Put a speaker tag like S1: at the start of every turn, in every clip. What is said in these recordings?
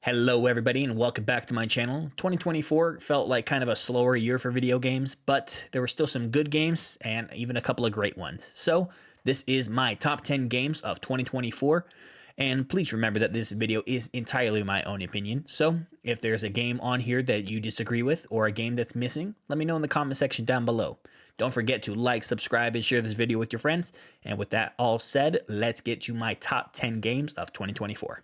S1: Hello everybody and welcome back to my channel. 2024 felt like kind of a slower year for video games, but there were still some good games and even a couple of great ones. So this is my top 10 games of 2024, and please remember that this video is entirely my own opinion. So if there's a game on here that you disagree with or a game that's missing, let me know in the comment section down below. Don't forget to like, subscribe, and share this video with your friends. And with that all said, let's get to my top 10 games of 2024.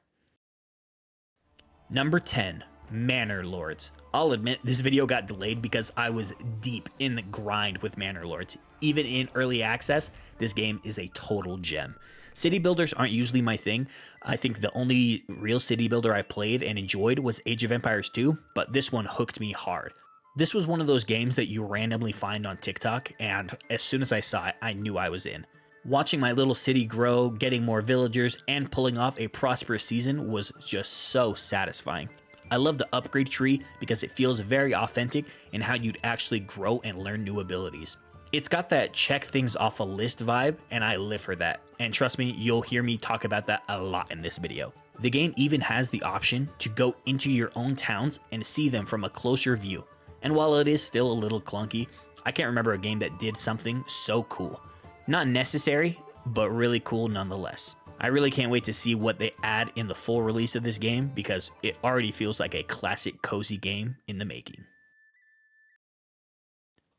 S1: Number 10, Manor Lords. I'll admit this video got delayed because I was deep in the grind with Manor Lords. Even in early access, this game is a total gem. City builders aren't usually my thing. I think the only real city builder I've played and enjoyed was Age of Empires 2, but this one hooked me hard. This was one of those games that you randomly find on TikTok, and as soon as I saw it, I knew I was in. Watching my little city grow, getting more villagers, and pulling off a prosperous season was just so satisfying. I love the upgrade tree because it feels very authentic in how you'd actually grow and learn new abilities. It's got that check things off a list vibe, and I live for that. And trust me, you'll hear me talk about that a lot in this video. The game even has the option to go into your own towns and see them from a closer view. And while it is still a little clunky, I can't remember a game that did something so cool. Not necessary, but really cool nonetheless. I really can't wait to see what they add in the full release of this game because it already feels like a classic cozy game in the making.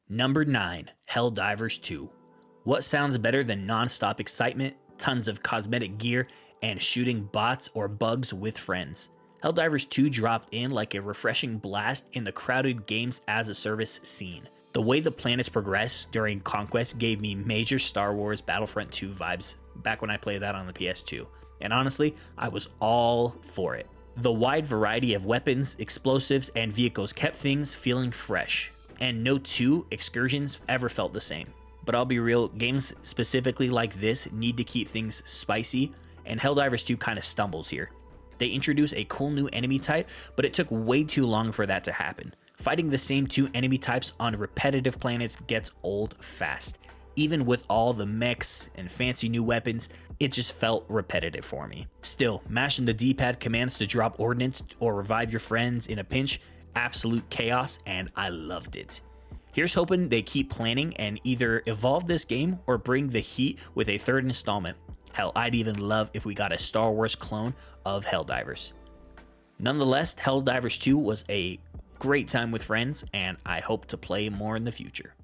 S1: Number 9, Helldivers 2. What sounds better than non-stop excitement, tons of cosmetic gear, and shooting bots or bugs with friends? Helldivers 2 dropped in like a refreshing blast in the crowded games as a service scene. The way the planets progress during Conquest gave me major Star Wars Battlefront 2 vibes back when I played that on the PS2, and honestly, I was all for it. The wide variety of weapons, explosives, and vehicles kept things feeling fresh, and no two excursions ever felt the same. But I'll be real, games specifically like this need to keep things spicy, and Helldivers 2 kind of stumbles here. They introduce a cool new enemy type, but it took way too long for that to happen. Fighting the same two enemy types on repetitive planets gets old fast. Even with all the mechs and fancy new weapons, it just felt repetitive for me. Still, mashing the D-pad commands to drop ordnance or revive your friends in a pinch, absolute chaos, and I loved it. Here's hoping they keep planning and either evolve this game or bring the heat with a third installment. Hell, I'd even love if we got a Star Wars clone of Helldivers. Nonetheless, Helldivers 2 was a great time with friends, and I hope to play more in the future.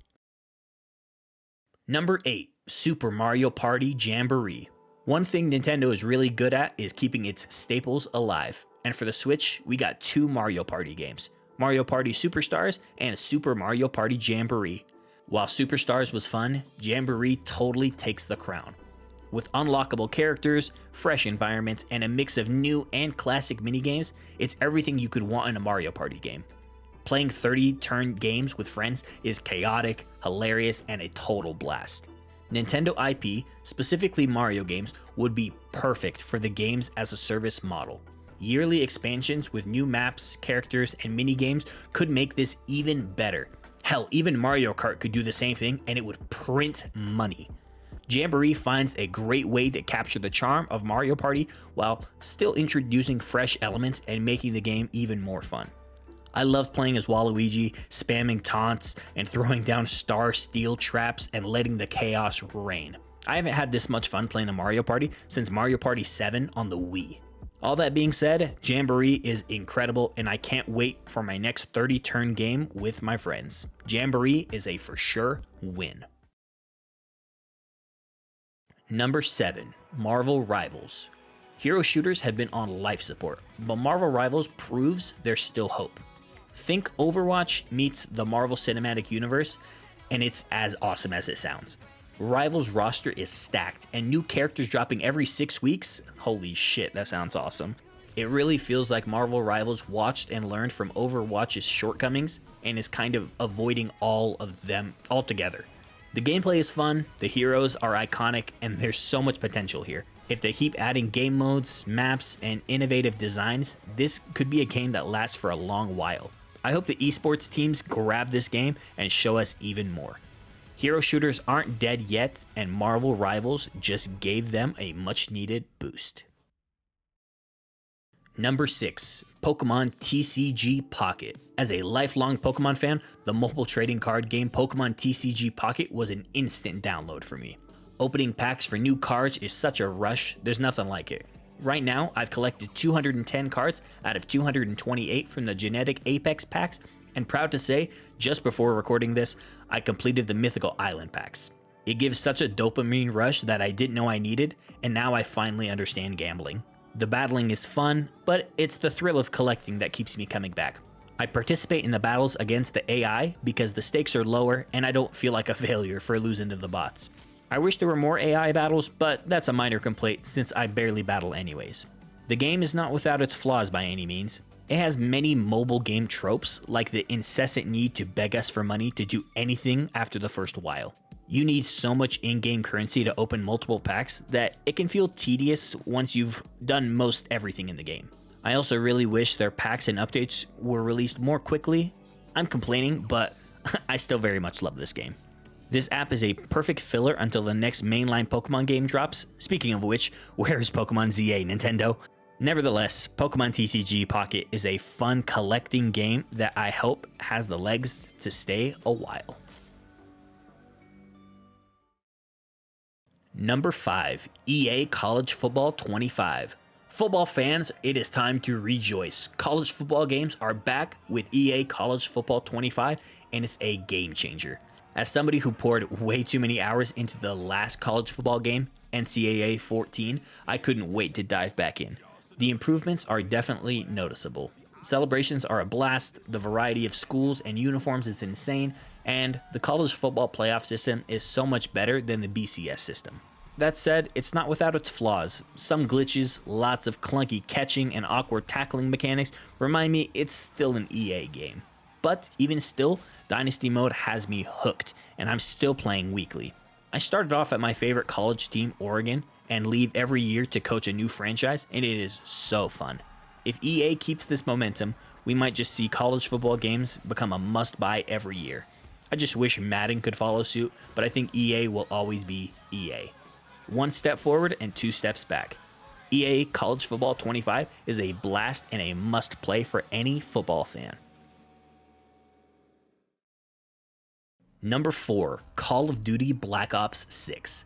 S1: Number 8, Super Mario Party Jamboree. One thing Nintendo is really good at is keeping its staples alive, and for the Switch, we got two Mario Party games, Mario Party Superstars and Super Mario Party Jamboree. While Superstars was fun, Jamboree totally takes the crown. With unlockable characters, fresh environments, and a mix of new and classic minigames, it's everything you could want in a Mario Party game. Playing 30-turn games with friends is chaotic, hilarious, and a total blast. Nintendo IP, specifically Mario games, would be perfect for the games as a service model. Yearly expansions with new maps, characters, and minigames could make this even better. Hell, even Mario Kart could do the same thing and it would print money. Jamboree finds a great way to capture the charm of Mario Party while still introducing fresh elements and making the game even more fun. I love playing as Waluigi, spamming taunts and throwing down star steel traps and letting the chaos reign. I haven't had this much fun playing a Mario Party since Mario Party 7 on the Wii. All that being said, Jamboree is incredible and I can't wait for my next 30-turn game with my friends. Jamboree is a for sure win. Number 7, Marvel Rivals. Hero shooters have been on life support, but Marvel Rivals proves there's still hope. Think Overwatch meets the Marvel Cinematic Universe, and it's as awesome as it sounds. Rivals roster is stacked, and new characters dropping every 6 weeks. Holy shit, that sounds awesome. It really feels like Marvel Rivals watched and learned from Overwatch's shortcomings, and is kind of avoiding all of them altogether. The gameplay is fun, the heroes are iconic, and there's so much potential here. If they keep adding game modes, maps, and innovative designs, this could be a game that lasts for a long while. I hope the esports teams grab this game and show us even more. Hero shooters aren't dead yet, and Marvel Rivals just gave them a much needed boost. Number 6, Pokemon TCG Pocket. As a lifelong Pokemon fan, the mobile trading card game Pokemon TCG Pocket was an instant download for me. Opening packs for new cards is such a rush, there's nothing like it. Right now, I've collected 210 cards out of 228 from the Genetic Apex packs, and proud to say, just before recording this, I completed the Mythical Island packs. It gives such a dopamine rush that I didn't know I needed, and now I finally understand gambling. The battling is fun, but it's the thrill of collecting that keeps me coming back. I participate in the battles against the AI because the stakes are lower and I don't feel like a failure for losing to the bots. I wish there were more AI battles, but that's a minor complaint since I barely battle anyways. The game is not without its flaws by any means. It has many mobile game tropes, like the incessant need to beg us for money to do anything after the first while. You need so much in-game currency to open multiple packs that it can feel tedious once you've done most everything in the game. I also really wish their packs and updates were released more quickly. I'm complaining, but I still very much love this game. This app is a perfect filler until the next mainline Pokemon game drops. Speaking of which, where's Pokemon ZA, Nintendo? Nevertheless, Pokemon TCG Pocket is a fun collecting game that I hope has the legs to stay a while. Number 5, EA College Football 25. Football fans, it is time to rejoice. College football games are back with EA College Football 25, and it's a game changer. As somebody who poured way too many hours into the last college football game, NCAA 14, I couldn't wait to dive back in. The improvements are definitely noticeable. Celebrations are a blast, the variety of schools and uniforms is insane, and the college football playoff system is so much better than the BCS system. That said, it's not without its flaws. Some glitches, lots of clunky catching, and awkward tackling mechanics remind me it's still an EA game. But even still, Dynasty Mode has me hooked, and I'm still playing weekly. I started off at my favorite college team, Oregon, and leave every year to coach a new franchise, and it is so fun. If EA keeps this momentum, we might just see college football games become a must-buy every year. I just wish Madden could follow suit, but I think EA will always be EA. One step forward and two steps back. EA College Football 25 is a blast and a must-play for any football fan. Number 4, Call of Duty Black Ops 6.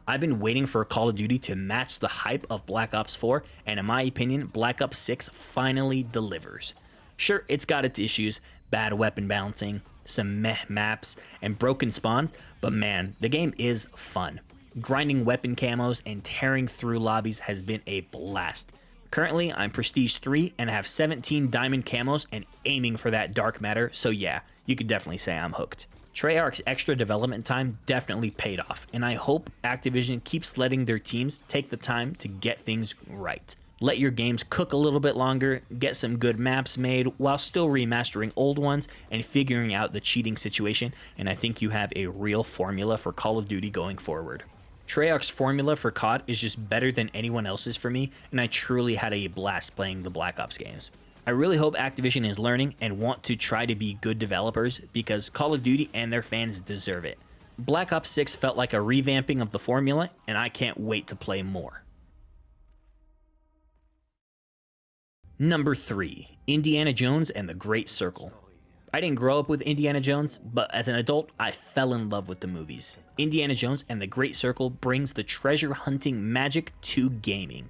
S1: I've been waiting for Call of Duty to match the hype of Black Ops 4, and in my opinion, Black Ops 6 finally delivers. Sure, it's got its issues, bad weapon balancing, some meh maps, and broken spawns, but man, the game is fun. Grinding weapon camos and tearing through lobbies has been a blast. Currently, I'm Prestige 3 and have 17 diamond camos and aiming for that dark matter, so yeah, you could definitely say I'm hooked. Treyarch's extra development time definitely paid off, and I hope Activision keeps letting their teams take the time to get things right. Let your games cook a little bit longer, get some good maps made while still remastering old ones and figuring out the cheating situation, and I think you have a real formula for Call of Duty going forward. Treyarch's formula for COD is just better than anyone else's for me, and I truly had a blast playing the Black Ops games. I really hope Activision is learning and want to try to be good developers because Call of Duty and their fans deserve it. Black Ops 6 felt like a revamping of the formula, and I can't wait to play more. Number 3, Indiana Jones and the Great Circle. I didn't grow up with Indiana Jones, but as an adult, I fell in love with the movies. Indiana Jones and the Great Circle brings the treasure hunting magic to gaming.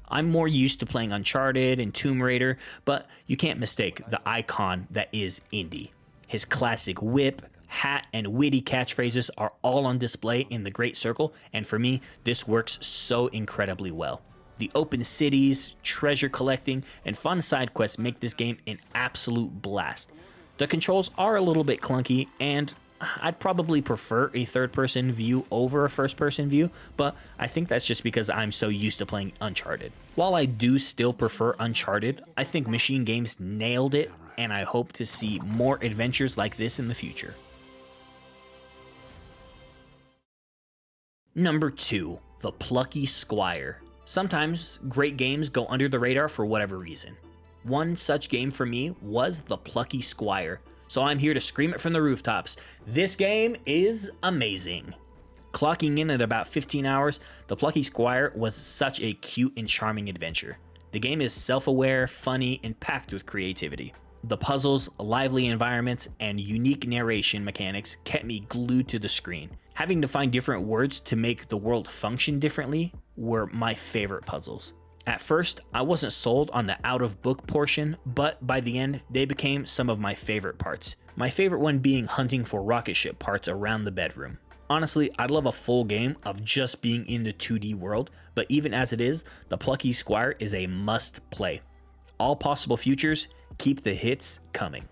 S1: I'm more used to playing Uncharted and Tomb Raider, but you can't mistake the icon that is Indy. His classic whip, hat, and witty catchphrases are all on display in the Great Circle, and for me, this works so incredibly well. The open cities, treasure collecting, and fun side quests make this game an absolute blast. The controls are a little bit clunky, and I'd probably prefer a third-person view over a first-person view, but I think that's just because I'm so used to playing Uncharted. While I do still prefer Uncharted, I think Machine Games nailed it, and I hope to see more adventures like this in the future. Number 2, The Plucky Squire. Sometimes great games go under the radar for whatever reason. One such game for me was The Plucky Squire. So I'm here to scream it from the rooftops. This game is amazing. Clocking in at about 15 hours, The Plucky Squire was such a cute and charming adventure. The game is self-aware, funny, and packed with creativity. The puzzles, lively environments, and unique narration mechanics kept me glued to the screen. Having to find different words to make the world function differently were my favorite puzzles. At first, I wasn't sold on the out-of-book portion, but by the end, they became some of my favorite parts. My favorite one being hunting for rocket ship parts around the bedroom. Honestly, I'd love a full game of just being in the 2D world, but even as it is, the Plucky Squire is a must play. All possible futures, keep the hits coming.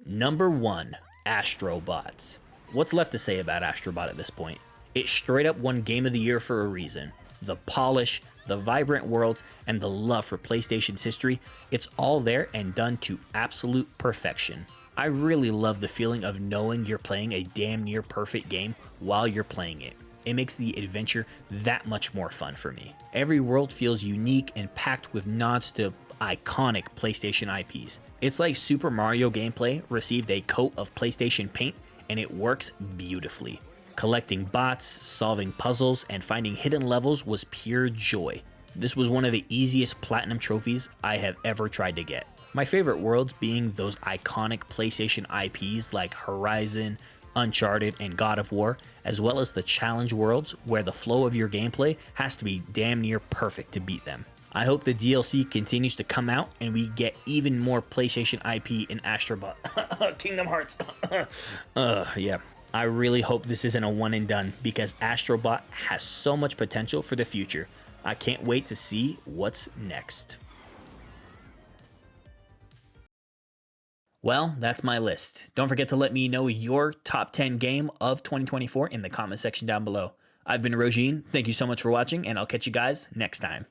S1: Number 1, Astrobots. What's left to say about Astrobot at this point? It straight up won Game of the Year for a reason. The polish, the vibrant worlds, and the love for PlayStation's history, it's all there and done to absolute perfection. I really love the feeling of knowing you're playing a damn near perfect game while you're playing it. It makes the adventure that much more fun for me. Every world feels unique and packed with nods to iconic PlayStation IPs. It's like Super Mario gameplay received a coat of PlayStation paint and it works beautifully. Collecting bots, solving puzzles, and finding hidden levels was pure joy. This was one of the easiest platinum trophies I have ever tried to get. My favorite worlds being those iconic PlayStation IPs like Horizon, Uncharted, and God of War, as well as the challenge worlds where the flow of your gameplay has to be damn near perfect to beat them. I hope the DLC continues to come out and we get even more PlayStation IP in Astrobot. Kingdom Hearts. Yeah. I really hope this isn't a one and done because Astrobot has so much potential for the future. I can't wait to see what's next. Well, that's my list. Don't forget to let me know your top 10 game of 2024 in the comment section down below. I've been Rogine. Thank you so much for watching, and I'll catch you guys next time.